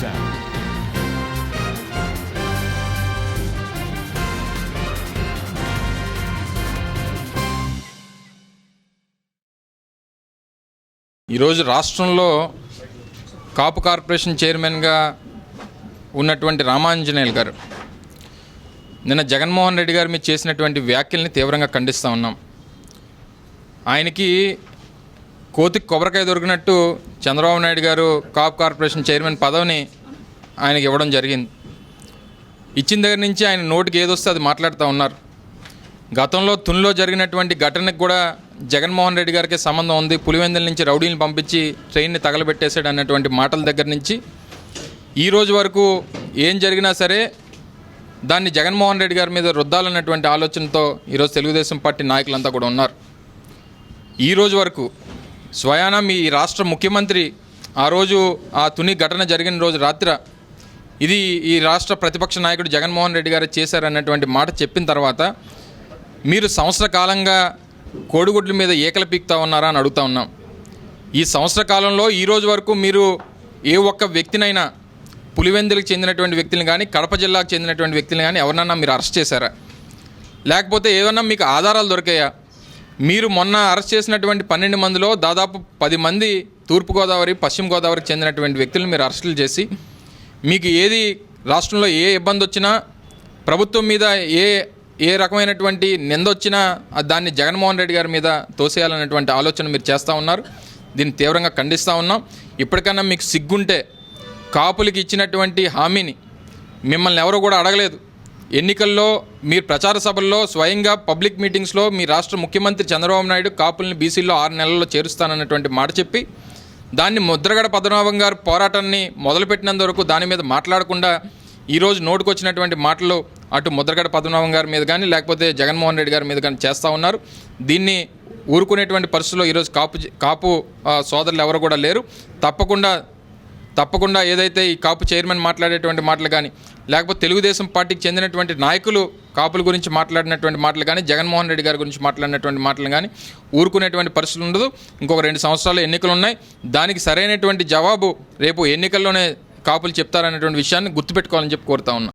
sound. ఈరోజు రాష్ట్రంలో కాపు corporation చైర్మన్గా ఉన్నటువంటి రామాంజనేయులు గారు నిన్న జగన్మోహన్ రెడ్డి గారు మీరు చేసినటువంటి వ్యాఖ్యల్ని తీవ్రంగా ఖండిస్తూ ఉన్నాం. ఆయనకి కోతికి కొబ్బరికాయ దొరికినట్టు చంద్రబాబు నాయుడు గారు కాపు కార్పొరేషన్ చైర్మన్ పదవిని ఆయనకి ఇవ్వడం జరిగింది. ఇచ్చిన దగ్గర నుంచి ఆయన నోటికి ఏదొస్తే అది మాట్లాడుతూ ఉన్నారు. గతంలో తునిలో జరిగినటువంటి ఘటనకు కూడా జగన్మోహన్ రెడ్డి గారికి సంబంధం ఉంది, పులివెందుల నుంచి రౌడీని పంపించి ట్రైన్ని తగలబెట్టేశాడు అన్నటువంటి మాటల దగ్గర నుంచి ఈరోజు వరకు ఏం జరిగినా సరే దాన్ని జగన్మోహన్ రెడ్డి గారి మీద రుద్దాలన్నటువంటి ఆలోచనతో ఈరోజు తెలుగుదేశం పార్టీ నాయకులంతా కూడా ఉన్నారు. ఈరోజు వరకు స్వయాన మీ రాష్ట్ర ముఖ్యమంత్రి ఆ రోజు ఆ తుని ఘటన జరిగిన రోజు రాత్రి ఇది ఈ రాష్ట్ర ప్రతిపక్ష నాయకుడు జగన్మోహన్ రెడ్డి గారు చేశారన్నటువంటి మాట చెప్పిన తర్వాత మీరు సంవత్సర కాలంగా కోడిగుడ్ల మీద ఏకలు పీకుతా ఉన్నారా అని అడుగుతా ఉన్నాం. ఈ సంవత్సర కాలంలో ఈరోజు వరకు మీరు ఏ ఒక్క వ్యక్తినైనా పులివెందులకు చెందినటువంటి వ్యక్తులను కానీ కడప జిల్లాకు చెందినటువంటి వ్యక్తులను కానీ ఎవరన్నా మీరు అరెస్ట్ చేశారా? లేకపోతే ఏదన్నా మీకు ఆధారాలు దొరికాయా? మీరు మొన్న అరెస్ట్ చేసినటువంటి 12 మందిలో దాదాపు 10 మంది తూర్పుగోదావరి పశ్చిమ గోదావరికి చెందినటువంటి వ్యక్తులను మీరు అరెస్టులు చేసి మీకు ఏది రాష్ట్రంలో ఏ ఇబ్బంది వచ్చినా ప్రభుత్వం మీద ఏ రకమైనటువంటి నిందొచ్చినా దాన్ని జగన్మోహన్ రెడ్డి గారి మీద తోసేయాలన్నటువంటి ఆలోచన మీరు చేస్తూ ఉన్నారు. దీన్ని తీవ్రంగా ఖండిస్తూ ఉన్నాం. ఇప్పటికన్నా మీకు సిగ్గుంటే కాపులకి ఇచ్చినటువంటి హామీని మిమ్మల్ని ఎవరు కూడా అడగలేదు. ఎన్నికల్లో మీరు ప్రచార సభల్లో స్వయంగా పబ్లిక్ మీటింగ్స్లో మీ రాష్ట్ర ముఖ్యమంత్రి చంద్రబాబు నాయుడు కాపుల్ని బీసీల్లో 6 నెలల్లో చేరుస్తానన్నటువంటి మాట చెప్పి దాన్ని ముద్రగడ పద్మనాభం గారు పోరాటాన్ని మొదలుపెట్టినంత వరకు దాని మీద మాట్లాడకుండా ఈరోజు నోటుకొచ్చినటువంటి మాటలు అటు ముద్రగడ పద్మనాభం గారి మీద కానీ లేకపోతే జగన్మోహన్ రెడ్డి గారి మీద కానీ చేస్తూ ఉన్నారు. దీన్ని ఊరుకునేటువంటి పరిస్థితుల్లో ఈరోజు కాపు సోదరులు ఎవరు కూడా లేరు. తప్పకుండా ఏదైతే ఈ కాపు చైర్మన్ మాట్లాడేటువంటి మాటలు కానీ లేకపోతే తెలుగుదేశం పార్టీకి చెందినటువంటి నాయకులు కాపుల గురించి మాట్లాడినటువంటి మాటలు కానీ జగన్మోహన్ రెడ్డి గారి గురించి మాట్లాడినటువంటి మాటలు కానీ ఊరుకునేటువంటి పరిస్థితులు ఉండదు. ఇంకొక 2 సంవత్సరాలు ఎన్నికలు ఉన్నాయి. దానికి సరైనటువంటి జవాబు రేపు ఎన్నికల్లోనే కాపులు చెప్తారనేటువంటి విషయాన్ని గుర్తుపెట్టుకోవాలని చెప్పి కోరుతా ఉన్నాం.